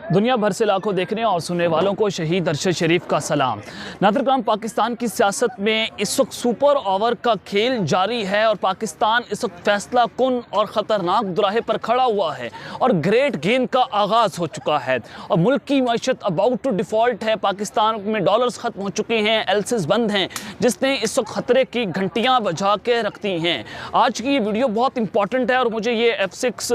दुनिया भर से लाखों देखने और सुनने वालों को शहीद अरशद शरीफ का सलाम। नाज़रीन, पाकिस्तान की सियासत में इस वक्त सुपर ओवर का खेल जारी है और पाकिस्तान इस वक्त फैसला कुन और ख़तरनाक दुराहे पर खड़ा हुआ है और ग्रेट गेम का आगाज़ हो चुका है और मुल्क की मईशत अबाउट टू डिफ़ॉल्ट है। पाकिस्तान में डॉलर्स ख़त्म हो चुके हैं, एल्सिस बंद हैं, जिसने इस वक्त ख़तरे की घंटियाँ बजा के रखती हैं। आज की ये वीडियो बहुत इंपॉर्टेंट है और मुझे ये F6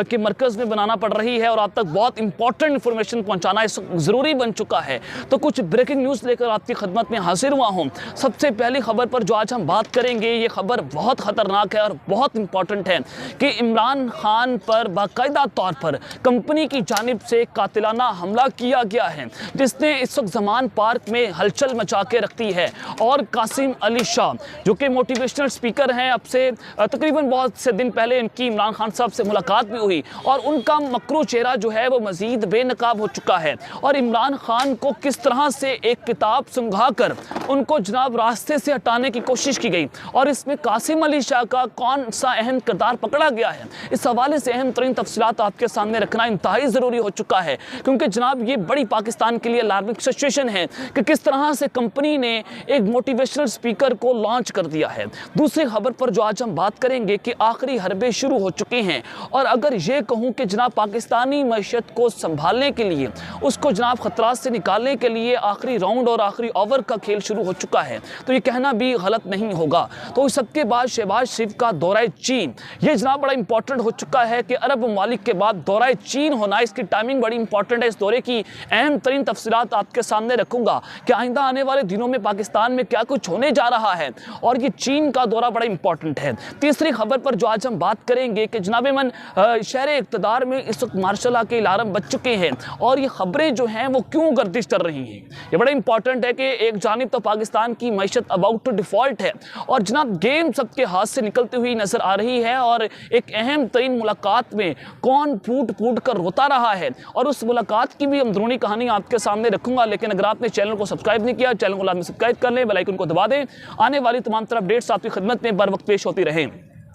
के मरकज़ में बनाना पड़ रही है और आप तक बहुत इंपॉर्टेंट इन्फॉर्मेशन पहुंचाना इस ज़रूरी बन चुका है। तो कुछ ब्रेकिंग न्यूज़ लेकर आपकी खिदमत में हाजिर हुआ हूं। सबसे पहली खबर पर जो आज हम बात करेंगे, ये खबर बहुत ख़तरनाक है और बहुत इंपॉर्टेंट है कि इमरान खान पर बाकायदा तौर पर कंपनी की जानिब से कातिलाना हमला किया गया है, जिसने इस वक्त ज़मान पार्क में हलचल मचा के रखती है। और कासिम अली शाह जो कि मोटिवेशनल स्पीकर हैं, अब से तकरीबन बहुत से दिन पहले इनकी इमरान खान साहब से मुलाकात भी हुई और उनका मकरू चेहरा जो है वो मज़ीद बेनकाब हो चुका है। और इमरान खान को किस तरह से एक किताब सुंघाकर उनको जनाब रास्ते से हटाने की कोशिश की गई और इसमें कासिम अली शाह का कौन सा अहम किरदार पकड़ा गया है, इस हवाले से अहम तरीन तफसीलात आपके सामने रखना इंतहाई ज़रूरी हो चुका है, क्योंकि जनाब ये बड़ी पाकिस्तान के लिए अलार्मिंग सिचुएशन है कि किस तरह से कंपनी ने एक मोटिवेशनल स्पीकर को लॉन्च कर दिया है। दूसरी खबर पर जो आज हम बात करेंगे कि आखिरी हरबे शुरू हो चुके हैं और अगर ये कहूँ कि जनाब पाकिस्तानी मईशत को संभालने के लिए, उसको जनाब खतरात से निकालने के लिए आखिरी राउंड और आखिरी ओवर का खेल शुरू हो चुका है, तो ये कहना भी गलत नहीं होगा। तो इस सबके बाद शहबाज शरीफ का दौरा चीन, ये जनाब बड़ा इंपॉर्टेंट हो चुका है कि अरब ममालिक के बाद दौरा चीन होना, इसकी टाइमिंग बड़ी इंपॉर्टेंट है। इस दौरे की अहम तरीन तफसीलात आपके सामने रखूंगा कि आइंदा आने वाले दिनों में पाकिस्तान में क्या कुछ होने जा रहा है और ये चीन का दौरा बड़ा इंपॉर्टेंट है। तीसरी खबर पर जो आज हम बात करेंगे कि जनाब मन शहर इक़्तिदार में इस वक्त मार्शल लॉ के अलार्म बज चुके हैं और ये खबरें जो हैं वो क्यों गर्दिश कर रही हैं, ये बड़ा इंपॉर्टेंट है कि एक जानिब तो पाकिस्तान की मईशत अबाउट टू डिफ़ॉल्ट है और जनाब गेम सबके हाथ से निकलती हुई नजर आ रही है और एक अहम तरीन मुलाकात में कौन फूट फूट कर रोता रहा है और उस मुलाकात की भी अंदरूनी कहानी आपके सामने रखूंगा। लेकिन अगर आपने चैनल को सब्सक्राइब नहीं किया, चैनल को लाजमी सब्सक्राइब कर लें, बेल आइकन को दबा दें, आने वाली तमाम तरह अपडेट्स आपकी खिदमत में बर वक्त पेश होती रहें।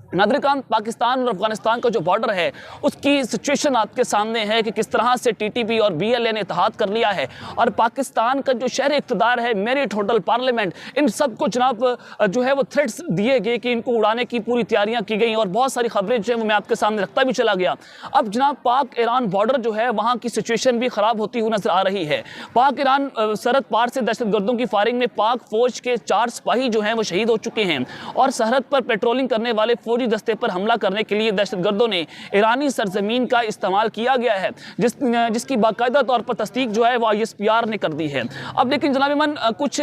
नाज़रीन, पाकिस्तान और अफगानिस्तान का जो बॉर्डर है उसकी सिचुएशन आपके सामने है कि किस तरह से टीटीपी और बीएलए ने इत्तेहाद कर लिया है और पाकिस्तान का जो शहर इक़्तिदार है, मेरिट होटल, पार्लियामेंट, इन सब को जनाब जो है वो थ्रेट्स दिए गए कि इनको उड़ाने की पूरी तैयारियां की गई और बहुत सारी खबरें जो है वो मैं आपके सामने रखता भी चला गया। अब जनाब पाक ईरान बॉर्डर जो है वहाँ की सिचुएशन भी ख़राब होती हुई नजर आ रही है। पाक ईरान सरहद पार से दहशतगर्दों की फायरिंग में पाक फौज के 4 सिपाही जो हैं वो शहीद हो चुके हैं और सरहद पर पेट्रोलिंग करने वाले फौजी दस्ते पर हमला करने के लिए दहशतगर्दों ने ईरानी सरजमीन का इस्तेमाल किया गया है, जिसकी बाकायदा तौर पर तस्दीक जो है वो ISPR ने कर दी है। अब लेकिन जनाब मन कुछ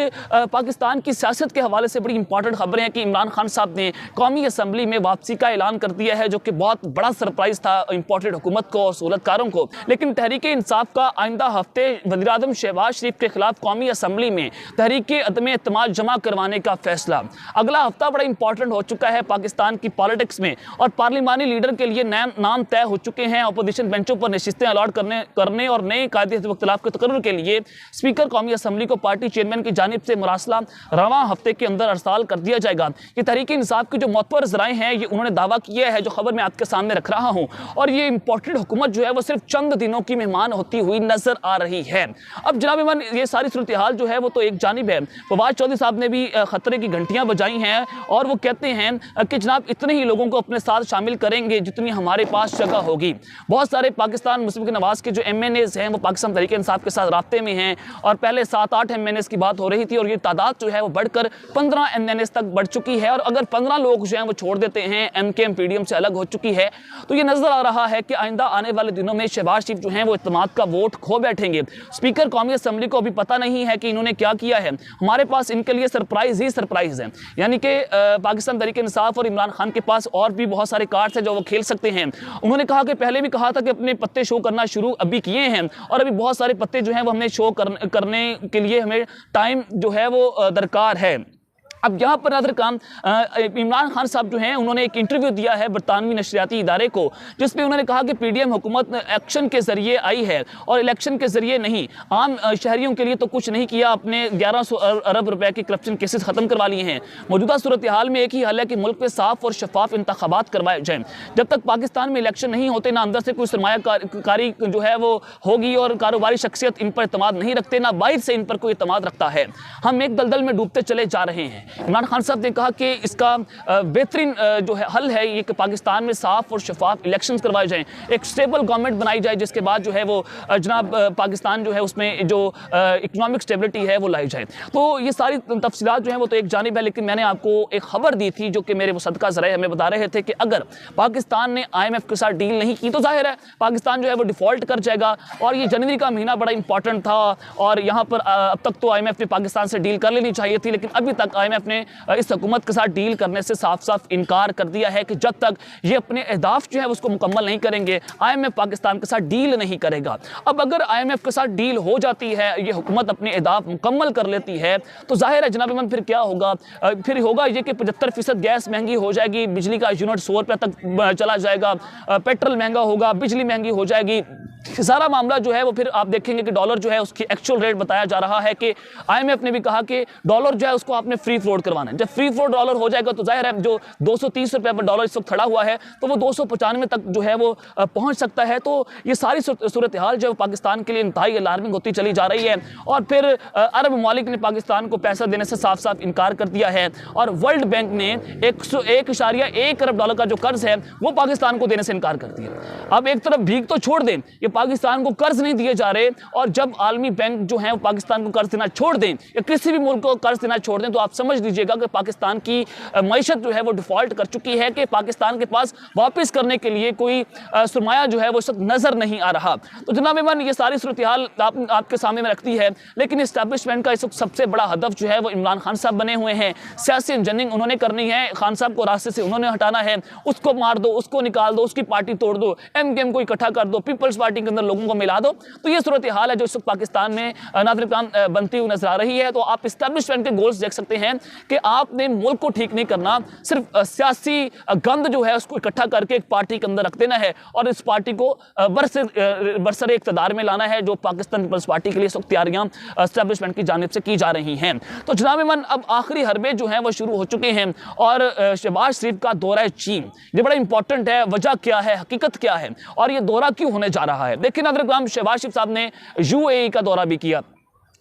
पाकिस्तान की सियासत के हवाले से बड़ी इंपॉर्टेंट खबरें हैं कि इमरान खान साहब ने कौमी असम्बली में वापसी का ऐलान कर दिया है, जो कि बहुत बड़ा सरप्राइज था इंपॉर्टेंट हुकूमत को और सहूलतकारों को। लेकिन तहरीक इंसाफ का आइंदा हफ्ते वज़ीर आज़म शहबाज शरीफ के खिलाफ कौमी असम्बली में तहरीक अदम एतमाद जमा करवाने का फैसला, अगला हफ्ता बड़ा इंपॉर्टेंट हो चुका है पाकिस्तान की पॉलिटिक्स में और पार्लिमानी लीडर के लिए नाम तय हो चुके हैं। अपोजिशन बेंचों पर नशिस्तें अलॉट करने और नए कायदे इख्तिलाफ के तकर्रुर के लिए स्पीकर कौमी असम्बली को पार्टी चेयरमैन की जानिब से मुरासला रवां हफ्ते के अंदर अरसाल कर दिया जाएगा। ये तहरीक इंसाफ की जो मोतबर ज़राए हैं, ये उन्होंने दावा किया है, जो खबर मैं आपके सामने रख रहा हूँ, और ये इंपॉर्टेंट हुकूमत जो है वो सिर्फ चंद दिनों की मेहमान होती हुई नजर आ रही है। अब जनाब मन ये सारी सूरत हाल जो है वो तो एक जानिब है, फवाद चौधरी साहब ने भी खतरे की घंटियां बजाई हैं और वो कहते हैं कि जनाब इतने ही लोगों को अपने साथ शामिल करेंगे जितनी हमारे पास जगह होगी। बहुत सारे पाकिस्तान मुस्लिम नवाज के जो MNAs हैं वो पाकिस्तान तहरीक इंसाफ के साथ राब्ते में हैं और पहले 7-8 MNAs की बात हो रही थी और ये तादाद जो है वो बढ़कर 15 MNAs तक बढ़ चुकी है और अगर 15 लोग जो हैं वो छोड़ देते हैं, MKM PDM से अलग हो चुकी है, तो ये नजर आ रहा है कि आइंदा आने वाले दिनों में शहबाज शरीफ जो हैं वो इत्तेमाद का वोट खो बैठेंगे। स्पीकर कौमी असम्बली को अभी पता नहीं है कि इन्होंने क्या किया है, हमारे पास इनके लिए सरप्राइज ही सरप्राइज है, यानी कि पाकिस्तान तहरीक इंसाफ और इमरान खान के पास और भी बहुत सारे कार्ड्स हैं जो वो खेल सकते हैं। उन्होंने कहा कि पहले भी कहा था कि अपने पत्ते शो करना शुरू अभी किए हैं और अभी बहुत सारे पत्ते जो हैं वो हमने शो करने के लिए हमें टाइम जो है वो दरकार है। अब यहाँ पर नाज़रीन काम इमरान खान साहब जो हैं उन्होंने एक इंटरव्यू दिया है बरतानवी नशरियाती इदारे को, जिसमें उन्होंने कहा कि पीडीएम हुकूमत एक्शन के ज़रिए आई है और इलेक्शन के ज़रिए नहीं। आम शहरियों के लिए तो कुछ नहीं किया, अपने 1100 अरब रुपए के करप्शन केसेस ख़त्म करवा लिए हैं। मौजूदा सूरत हाल में एक ही हल है कि मुल्क में साफ और शफाफ इंतखाबात करवाए जाएँ। जब तक पाकिस्तान में इलेक्शन नहीं होते, ना अंदर से कोई सरमायाकारी जो है वो होगी और कारोबारी शख्सियत इन पर एतमाद नहीं रखते, ना बाहर से इन पर कोई एतमाद रखता है। हम एक दलदल में डूबते चले जा रहे हैं। इमरान खान साहब ने कहा कि इसका बेहतरीन जो है हल है ये कि पाकिस्तान में साफ और शफाफ इलेक्शंस करवाए जाएं, एक स्टेबल गवर्नमेंट बनाई जाए, जिसके बाद जो है वो जनाब पाकिस्तान जो है उसमें जो इकोनॉमिक स्टेबिलिटी है वो लाई जाए। तो ये सारी तफसीलात जो है वो तो एक जानिब है, लेकिन मैंने आपको एक खबर दी थी जो कि मेरे मुसद्दका ज़राए हमें बता रहे थे कि अगर पाकिस्तान ने IMF के साथ डील नहीं की तो जाहिर है पाकिस्तान जो है वो डिफ़ॉल्ट कर जाएगा। और ये जनवरी का महीना बड़ा इंपॉर्टेंट था और यहाँ पर अब तक तो IMF ने पाकिस्तान से डील कर लेनी चाहिए थी, लेकिन अभी तक IMF ने इस हुकूमत के साथ डील करने से साफ साफ इनकार कर दिया है कि जब तक ये अपने अहदाफ जो है उसको मुकम्मल नहीं करेंगे IMF पाकिस्तान के साथ डील नहीं करेगा। अब अगर IMF के साथ डील हो जाती है, ये हुकूमत अपने अहदाफ मुकम्मल कर लेती है, तो जाहिर है जनाब इमाम फिर क्या होगा? फिर होगा ये कि 75% गैस महंगी हो जाएगी, बिजली का यूनिट 100 रुपये तक चला जाएगा, पेट्रोल महंगा होगा, बिजली महंगी हो जाएगी। सारा मामला जो है वो फिर आप देखेंगे कि डॉलर जो है उसकी एक्चुअल रेट बताया जा रहा है कि IMF ने भी कहा कि डॉलर जो है उसको आपने फ्री फ्लोट करवाना है। जब फ्री फ्लोट डॉलर हो जाएगा तो जाहिर है जो 230 रुपये पर डॉलर इस वक्त खड़ा हुआ है तो वो 295 तक जो है वो पहुंच सकता है। तो ये सारी सूरत हाल जो है पाकिस्तान के लिए इंतहाई अलार्मिंग होती चली जा रही है। और फिर अरब ममालिक ने पाकिस्तान को पैसा देने से साफ साफ इनकार कर दिया है और वर्ल्ड बैंक ने 101.1 अरब डॉलर का जो कर्ज है वो पाकिस्तान को देने से इनकार कर दिया। अब एक तरफ भीख तो छोड़ दें, ये पाकिस्तान को कर्ज नहीं दिए जा रहे, और जब आलमी बैंक जो है वो पाकिस्तान को कर्ज देना छोड़ दें या किसी भी मुल्क को कर्ज देना छोड़ दें तो आप समझ लीजिएगा कि पाकिस्तान की मईशत जो है वो डिफॉल्ट कर चुकी है, कि पाकिस्तान के पास वापस करने के लिए कोई सरमाया जो है वो सब नजर नहीं आ रहा। तो जनाब इमरान ये सारी सूरत हाल आपके सामने में रखती है, लेकिन इस्टेब्लिशमेंट का इस वक्त सबसे बड़ा हदफ जो है वो इमरान खान साहब बने हुए हैं। सियासी इंजीनियरिंग उन्होंने करनी है, खान साहब को रास्ते से उन्होंने हटाना है, उसको मार दो, उसको निकाल दो, उसकी पार्टी तोड़ दो, MKM को इकट्ठा कर दो, पीपल्स पार्टी के अंदर लोगों को मिला दो। तो ये सूरत हाल है जो इस वक्त पाकिस्तान में नाज़रीन काम बनती हुई नजर आ रही है। तो आप इस्टेब्लिशमेंट के गोल्स देख सकते हैं कि आपने मुल्क को ठीक नहीं करना, सिर्फ सियासी गंद जो है उसको इकट्ठा करके एक पार्टी के अंदर रख देना है और इस पार्टी को बरसरे इक़्तिदार में लाना है, जो पाकिस्तान पीपल्स पार्टी के लिए इस वक्त तैयारियां एस्टेब्लिशमेंट की जानिब से की जा रही हैं। तो जनाब इमरान अब आखिरी हरबे जो हैं वो शुरू हो चुके हैं और शहबाज शरीफ का दौरा चीन ये बड़ा इंपॉर्टेंट है। वजह क्या है, हकीकत क्या है और ये दौरा क्यों होने जा रहा है? देखिए नाज़रीन, शहबाज शरीफ साहब ने UAE का दौरा भी किया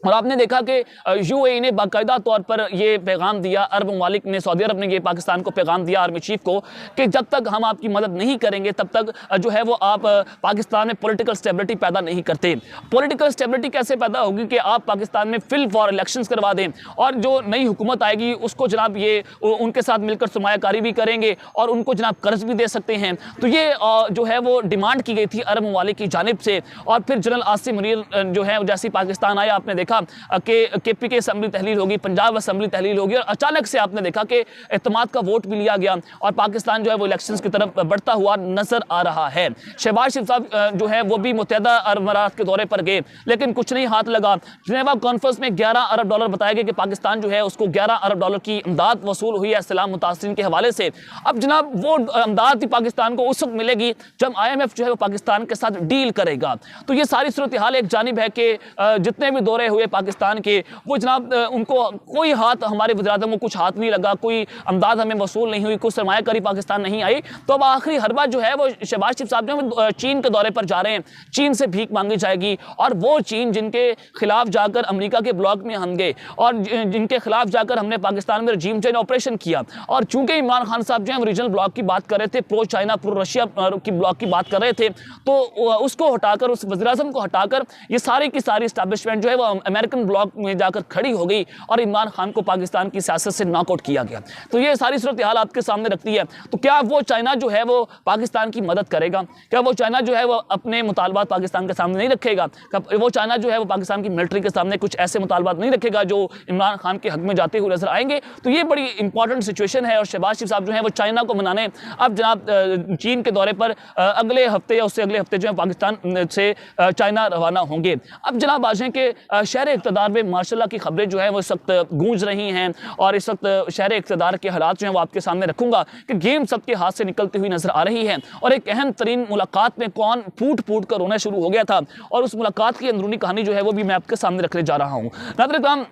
और आपने देखा कि UAE ने बाकायदा तौर पर ये पैगाम दिया, अरब ममालिक ने, सऊदी अरब ने ये पाकिस्तान को पैगाम दिया आर्मी चीफ को कि जब तक हम आपकी मदद नहीं करेंगे तब तक जो है वो आप पाकिस्तान में पॉलिटिकल स्टेबिलिटी पैदा नहीं करते। पॉलिटिकल स्टेबिलिटी कैसे पैदा होगी कि आप पाकिस्तान में फिल फॉर इलेक्शंस करवा दें और जो नई हुकूमत आएगी उसको जनाब ये उनके साथ मिलकर सरमायाकारी भी करेंगे और उनको जनाब कर्ज भी दे सकते हैं। तो ये जो है वो डिमांड की गई थी अरब ममालिक की जानिब से। और फिर जनरल आसिम मुनीर जो है जैसे पाकिस्तान आया, आपने देखा कि KPK असम्बली तहलील होगी, पंजाब असम्बली तहलील होगी और अचानक से आपने देखा कि एतमाद का वोट भी लिया गया और पाकिस्तान जो है वो इलेक्शंस की तरफ बढ़ता हुआ नजर आ रहा है। शहबाज शरीफ साहब जो है वो भी मुत्तहिदा अरब अमारात के दौरे पर गए, लेकिन कुछ नहीं हाथ लगा। जिनेवा कॉन्फ्रेंस में 11 अरब डॉलर बताया गया कि पाकिस्तान जो है उसको 11 अरब डॉलर की इमदाद वसूल हुई है सैलाब मुतासरीन के हवाले से। अब जनाब वो इमदाद पाकिस्तान को उस वक्त मिलेगी जब IMF जो है वो पाकिस्तान के साथ डील करेगा। तो ये सारी सूरत हाल एक जानिब है कि जितने भी दौरे हुए पाकिस्तान के वो जनाब उनको कोई हाथ, हमारे वज़ीर-ए-आज़म को कुछ हाथ नहीं लगा, कोई इमदाद हमें वसूल नहीं हुई, कोई सरमायाकारी पाकिस्तान नहीं आई। तो अब आखिरी हरबा जो है वो शहबाज शरीफ साहब जो चीन के दौरे पर जा रहे हैं, चीन से भीख मांगी जाएगी और वो चीन जिनके खिलाफ जाकर अमेरिका के ब्लॉक में हम गए और जिनके खिलाफ जाकर हमने पाकिस्तान में रजीम चेंज ऑपरेशन किया। और चूंकि इमरान खान साहब जो है रीजनल ब्लॉक की बात कर रहे थे, प्रो चाइना प्रो रशिया की ब्लॉक की बात कर रहे थे, तो उसको हटाकर, उस वज़ीर-ए-आज़म को हटाकर ये सारी की सारी इस्टेब्लिशमेंट जो है वो अमेरिकन ब्लॉक में जाकर खड़ी हो गई और इमरान खान को पाकिस्तान की सियासत से नॉकआउट किया गया। तो ये सारी सूरत हाल आपके सामने रखती है। तो क्या वो चाइना जो है वो पाकिस्तान की मदद करेगा? क्या वो चाइना जो है वो अपने मुतालबात पाकिस्तान के सामने नहीं रखेगा? वो चाइना जो है वो पाकिस्तान की मिलिट्री के सामने कुछ ऐसे मुतालबात नहीं रखेगा जो इमरान खान के हक में जाते हुए नजर आएंगे? तो ये बड़ी इंपॉर्टेंट सिचुएशन है और शहबाज शरीफ साहब जो है वो चाइना को मनाने अब जनाब चीन के दौरे पर अगले हफ्ते या उससे अगले हफ्ते जो है पाकिस्तान से चाइना रवाना होंगे। अब जनाब आ जाए कि शहर इक़्तिदार में माशाल्लाह की खबरें जो है वो इस वक्त गूंज रही हैं और इस वक्त शहर इक़्तिदार के हालात जो हैं वो आपके सामने रखूंगा कि गेम सबके हाथ से निकलती हुई नजर आ रही है। और एक अहम तरीन मुलाकात में कौन फूट फूट कर रोना शुरू हो गया था और उस मुलाकात की अंदरूनी कहानी जो है वो भी मैं आपके सामने रखने जा रहा हूँ। नाज़रीन,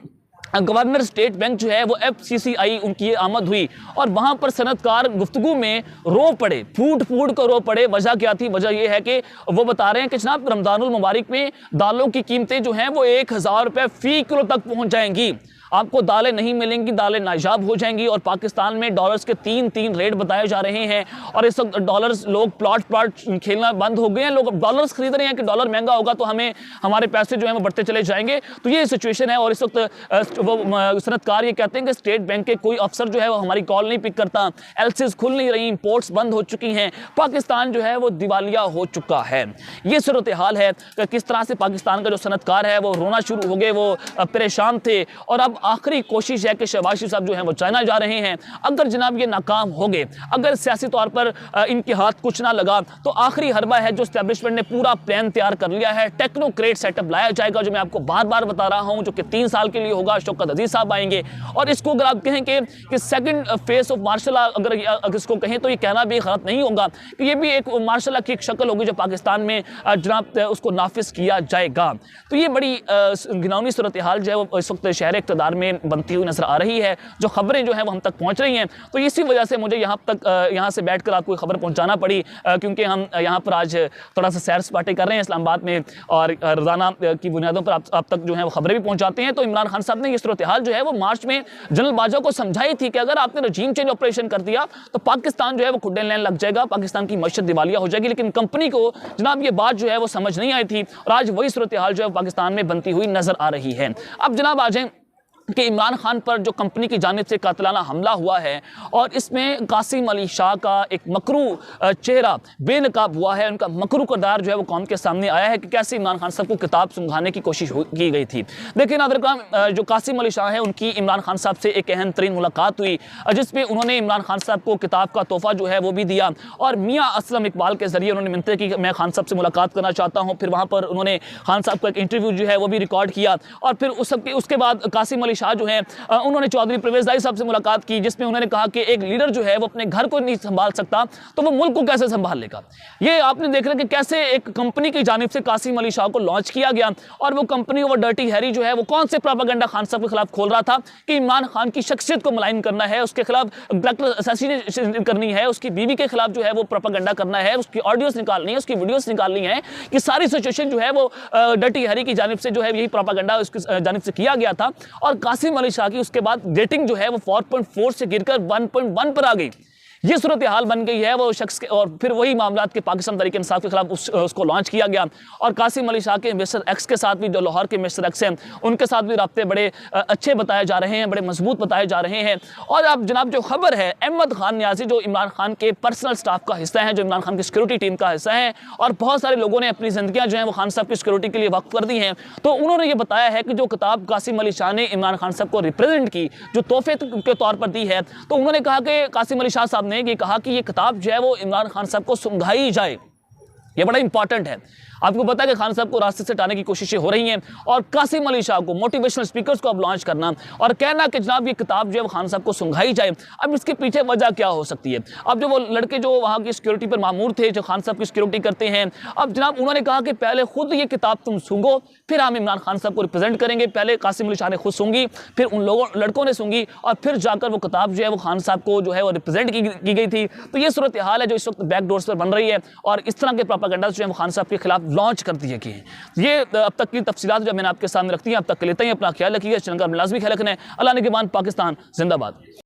गवर्नर स्टेट बैंक जो है वो FCCI उनकी आमद हुई और वहां पर सनतकार गुफ्तगू में रो पड़े, फूट फूट कर रो पड़े। वजह क्या थी? वजह यह है कि वो बता रहे हैं कि जनाब रमजानुल मुबारक में दालों की कीमतें जो हैं वो 1000 रुपये फी किलो तक पहुंच जाएंगी। आपको दालें नहीं मिलेंगी, दालें नायाब हो जाएंगी। और पाकिस्तान में डॉलर्स के 3 रेट बताए जा रहे हैं और इस वक्त डॉलर्स लोग प्लॉट खेलना बंद हो गए हैं। लोग डॉलर्स खरीद रहे हैं कि डॉलर महंगा होगा तो हमें हमारे पैसे जो है वो बढ़ते चले जाएंगे। तो ये सिचुएशन है और इस वक्त वो सनतकार ये कहते हैं कि स्टेट बैंक के कोई अफसर जो है वो हमारी कॉल नहीं पिक करता, एलसीज खुल नहीं रही, इंपोर्ट्स बंद हो चुकी हैं, पाकिस्तान जो है वो दिवालिया हो चुका है। ये सूरत हाल है कि किस तरह से पाकिस्तान का जो सनतकार है वो रोना शुरू हो गए, वो परेशान थे और अब आखिरी कोशिश है कि शहबाज शरीफ साहब जो हैं वो चाइना जा रहे हैं। अगर जनाब ये नाकाम हो गए, अगर सियासी तौर पर इनके हाथ कुछ ना लगा तो आखिरी हरबा है जो एस्टेब्लिशमेंट ने पूरा प्लान तैयार कर लिया है। टेक्नोक्रेट सेटअप लाया जाएगा जो मैं आपको बार बार बता रहा हूं, जो कि 3 साल के लिए होगा। शौकत अजीज साहब आएंगे और इसको अगर आप कहें कि second phase of martial law अगर इसको कहें तो ये कहना भी गलत नहीं होगा कि ये भी एक मार्शल लॉ की एक शक्ल होगी जो पाकिस्तान में जनाब उसको नाफिज किया जाएगा। तो ये बड़ी घिनौनी सूरत हाल जो है वो इस वक्त शहर इक़्तिदार में बनती हुई नजर आ रही है। जो खबरें जो है वो हम तक पहुंच रही हैं, तो इसी वजह से मुझे यहाँ से बैठकर आपको खबर पहुंचाना पड़ी क्योंकि हम यहाँ पर आज थोड़ा सा सैर सपाटे कर रहे हैं इस्लामाबाद में और रोजाना की बुनियादों पर आप तक जो है वो खबरें भी पहुंचाते हैं। तो इमरान खान साहब ने ये सूरत हाल जो है वो मार्च में जनरल बाजवा को समझाई थी कि अगर आपने रजीम चेंज ऑपरेशन कर दिया तो पाकिस्तान जो है वो खुड्डे लेने लग जाएगा, पाकिस्तान की मईशत दिवालिया हो जाएगी। लेकिन कंपनी को जनाब ये बात जो है वो समझ नहीं आई थी और आज वही सूरत हाल जो है पाकिस्तान में बनती हुई नजर आ रही है। अब जनाब आ जाए कि इमरान खान पर जो कंपनी की जानिब से कातिलाना हमला हुआ है और इसमें कासिम अली शाह का एक मकरू चेहरा बेनकाब हुआ है, उनका मकरू किरदार जो है वो कौम के सामने आया है कि कैसे इमरान खान साहब को किताब सुंघाने की कोशिश की गई थी। देखिए नाज़रीन, जो कासिम अली शाह है उनकी इमरान खान साहब से एक अहम तरीन मुलाकात हुई जिसमें उन्होंने इमरान खान साहब को किताब का तोहफा जो है वो भी दिया और मियाँ असलम इकबाल के जरिए उन्होंने मिलते कि मैं खान साहब से मुलाकात करना चाहता हूँ। फिर वहाँ पर उन्होंने खान साहब का एक इंटरव्यू जो है वो भी रिकॉर्ड किया और फिर उसके बाद कासिम अली शाह जो है उन्होंने चौधरी परवेज दाई साहब से मुलाकात की जिसमें उन्होंने कहा कि एक लीडर जो है वो अपने घर को नहीं संभाल सकता तो वो मुल्क को कैसे संभाल लेगा। ये आपने देख रहे कि कैसे एक कंपनी की जानिब से कासिम अली शाह को लॉन्च किया गया और वो कंपनी वो डर्टी हैरी जो है वो कौन से प्रोपेगेंडा खान साहब के खिलाफ खोल रहा था कि इमरान खान की शख्सियत को मलाइन करना है, उसके खिलाफ ब्लैक असैसिनेशन करनी है, उसकी बीवी के खिलाफ जो है वो प्रोपेगेंडा करना है, उसकी ऑडियोस निकालनी है, उसकी वीडियोस निकालनी है। कि सारी सिचुएशन जो है वो डर्टी हैरी की जानिब से जो है यही प्रोपेगेंडा उसकी जानिब से किया गया था और कासिम अली शाह की उसके बाद रेटिंग जो है वो 4.4 से गिरकर 1.1 पर आ गई। ये सूरत हाल बन गई है वो शख्स के और फिर वही मामला के पाकिस्तान तहरीक इंसाफ के खिलाफ उसको लॉन्च किया गया और कासिम अली शाह के मिस्टर एक्स के साथ भी जो लाहौर के मिस्टर एक्स हैं उनके साथ भी राब्ते बड़े अच्छे बताए जा रहे हैं, बड़े मजबूत बताए जा रहे हैं। और अब जनाब जो खबर है अहमद खान न्याजी जो इमरान खान के पर्सनल स्टाफ का हिस्सा है, जो इमरान खान की सिक्योरिटी टीम का हिस्सा है और बहुत सारे लोगों ने अपनी जिंदगियां जो है वो खान साहब की सिक्योरिटी के लिए वक्फ कर दी हैं। तो उन्होंने ये बताया है कि जो किताब कासिम अली शाह ने इमरान खान साहब को रिप्रेजेंट की, जो तोहफे के तौर पर दी है, तो उन्होंने कहा कि कासिम अली शाह साहब ने ये कहा कि ये किताब जो है वो इमरान खान साहब को सुंघाई जाए। ये बड़ा इंपॉर्टेंट है। आपको पता है कि खान साहब को रास्ते से हटाने की कोशिशें हो रही हैं और कासिम अली शाह को मोटिवेशनल स्पीकर्स को अब लॉन्च करना और कहना कि जनाब ये किताब जो है वो खान साहब को सुंघाई जाए। अब इसके पीछे वजह क्या हो सकती है? अब जो वो लड़के जो वहाँ की सिक्योरिटी पर मामूर थे, जो खान साहब की सिक्योरिटी करते हैं, अब जनाब उन्होंने कहा कि पहले खुद ये किताब तुम सूंघो फिर हम इमरान खान साहब को रिप्रेजेंट करेंगे। पहले कासिम अली शाह ने खुद सूंघी, फिर उन लड़कों ने सूंघी और फिर जाकर वो किताब जो है वो खान साहब को जो है वो रिप्रेजेंट की गई थी। तो ये सूरत हाल है जो इस वक्त बैकडोर्स पर बन रही है और इस तरह के प्रोपेगेंडा जो है वो खान साहब के खिलाफ लॉन्च कर दिए गए। ये अब तक की तफसीलात जो मैंने आपके सामने रखती हैं, अब तक के लेते हैं। अपना ख्याल रखिए, चैनल का लाजमी ख्याल रखना है। अल्लाह ने के बाद पाकिस्तान जिंदाबाद।